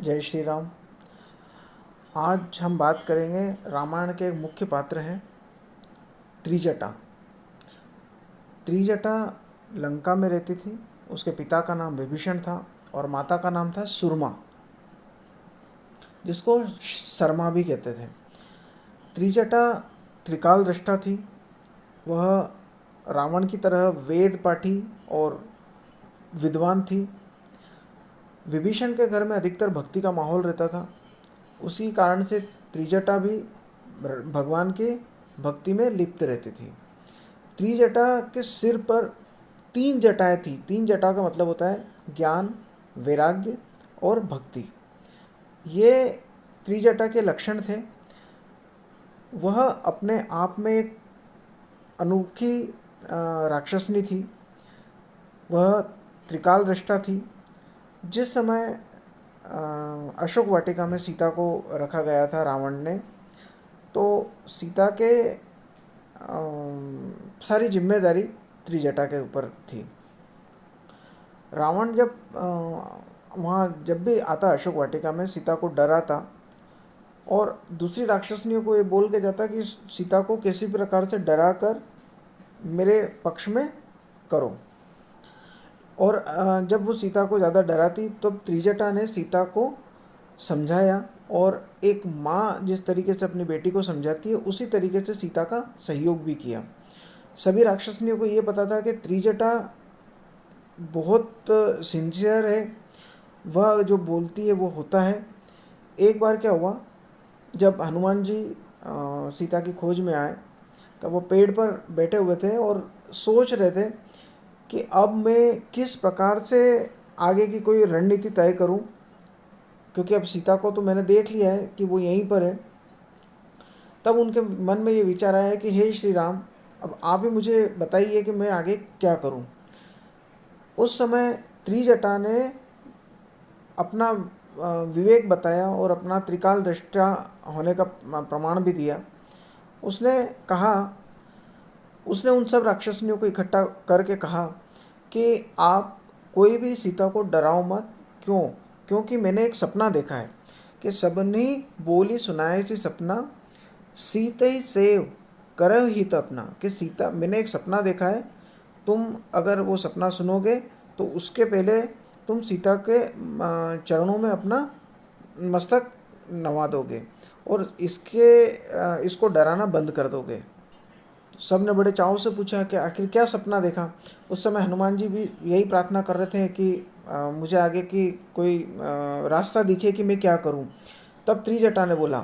जय श्री राम। आज हम बात करेंगे रामायण के एक मुख्य पात्र हैं त्रिजटा। त्रिजटा लंका में रहती थी। उसके पिता का नाम विभीषण था और माता का नाम था सुरमा, जिसको शर्मा भी कहते थे। त्रिजटा त्रिकाल दृष्टा थी। वह रावण की तरह वेद पाठी और विद्वान थी। विभीषण के घर में अधिकतर भक्ति का माहौल रहता था। उसी कारण से त्रिजटा भी भगवान के भक्ति में लिप्त रहती थी। त्रिजटा के सिर पर 3 जटाएं थी। 3 जटा का मतलब होता है ज्ञान, वैराग्य और भक्ति। ये त्रिजटा के लक्षण थे। वह अपने आप में एक अनोखी राक्षसनी थी। वह त्रिकाल दृष्टा थी। जिस समय अशोक वाटिका में सीता को रखा गया था रावण ने, तो सीता के सारी जिम्मेदारी त्रिजटा के ऊपर थी। रावण जब वहाँ जब भी आता अशोक वाटिका में, सीता को डराता और दूसरी राक्षसनियों को ये बोल के जाता कि सीता को किसी प्रकार से डरा कर मेरे पक्ष में करो। और जब वो सीता को ज़्यादा डराती तो त्रिजटा ने सीता को समझाया और एक माँ जिस तरीके से अपनी बेटी को समझाती है उसी तरीके से सीता का सहयोग भी किया। सभी राक्षसनियों को ये पता था कि त्रिजटा बहुत सिंसियर है, वह जो बोलती है वो होता है। एक बार क्या हुआ, जब हनुमान जी सीता की खोज में आए तब वो पेड़ पर बैठे हुए थे और सोच रहे थे कि अब मैं किस प्रकार से आगे की कोई रणनीति तय करूं, क्योंकि अब सीता को तो मैंने देख लिया है कि वो यहीं पर है। तब उनके मन में ये विचार आया कि हे श्री राम, अब आप ही मुझे बताइए कि मैं आगे क्या करूं। उस समय त्रिजटा ने अपना विवेक बताया और अपना त्रिकाल दृष्टा होने का प्रमाण भी दिया। उसने उन सब राक्षसनियों को इकट्ठा करके कहा कि आप कोई भी सीता को डराओ मत। क्योंकि मैंने एक सपना देखा है कि सबनी बोली सुनाए सी सपना, सीता ही सेव करह हित अपना। कि सीता, मैंने एक सपना देखा है, तुम अगर वो सपना सुनोगे तो उसके पहले तुम सीता के चरणों में अपना मस्तक नवा दोगे और इसको डराना बंद कर दोगे। सब ने बड़े चाव से पूछा कि आखिर क्या सपना देखा। उस समय हनुमान जी भी यही प्रार्थना कर रहे थे कि मुझे आगे की कोई रास्ता दिखे कि मैं क्या करूं। तब त्रिजटा ने बोला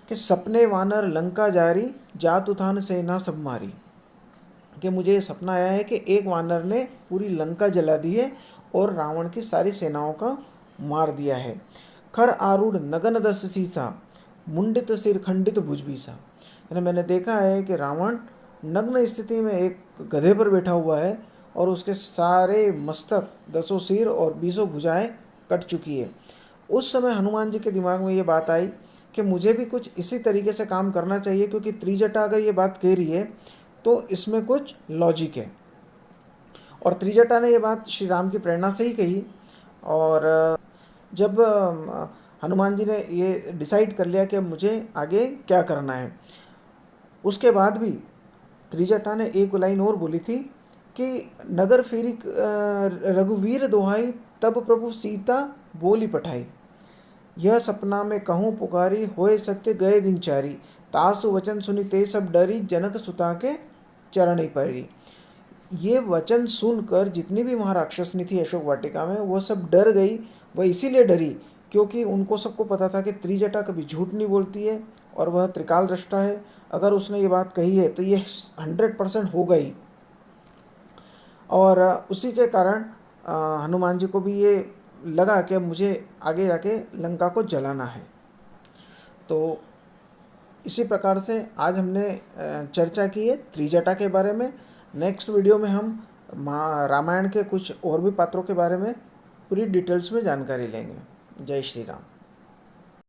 कि सपने वानर लंका जारी, जात उठान सेना सब मारी। कि मुझे सपना आया है कि एक वानर ने पूरी लंका जला दी है और रावण की सारी सेनाओं का मार दिया है। खर आरूढ़ नगन दस सीसा, मुंडित सिर खंडित भुज बीसा। मैंने देखा है कि रावण नग्न स्थिति में एक गधे पर बैठा हुआ है और उसके सारे मस्तक, 10 सिर और 20 भुजाएं कट चुकी है। उस समय हनुमान जी के दिमाग में ये बात आई कि मुझे भी कुछ इसी तरीके से काम करना चाहिए, क्योंकि त्रिजटा अगर ये बात कह रही है तो इसमें कुछ लॉजिक है। और त्रिजटा ने ये बात श्री राम की प्रेरणा से ही कही। और जब हनुमान जी ने ये डिसाइड कर लिया कि मुझे आगे क्या करना है, उसके बाद भी त्रिजटा ने एक लाइन और बोली थी कि नगर फेरी रघुवीर दोहाई, तब प्रभु सीता बोली पठाई। यह सपना में कहूँ पुकारी, होए सत्य गए दिनचारी, तासु वचन सुनी ते सब डरी, जनक सुता के चरण ही पड़ी। ये वचन सुनकर जितनी भी वहाँ राक्षसनी थी अशोक वाटिका में, वो सब डर गई। वह इसीलिए डरी क्योंकि उनको सबको पता था कि त्रिजटा कभी झूठ नहीं बोलती है और वह त्रिकाल दृष्टा है। अगर उसने ये बात कही है तो ये 100% हो गई। और उसी के कारण हनुमान जी को भी ये लगा कि मुझे आगे जाके लंका को जलाना है। तो इसी प्रकार से आज हमने चर्चा की है त्रिजटा के बारे में। नेक्स्ट वीडियो में हम रामायण के कुछ और भी पात्रों के बारे में पूरी डिटेल्स में जानकारी लेंगे। जय श्री राम।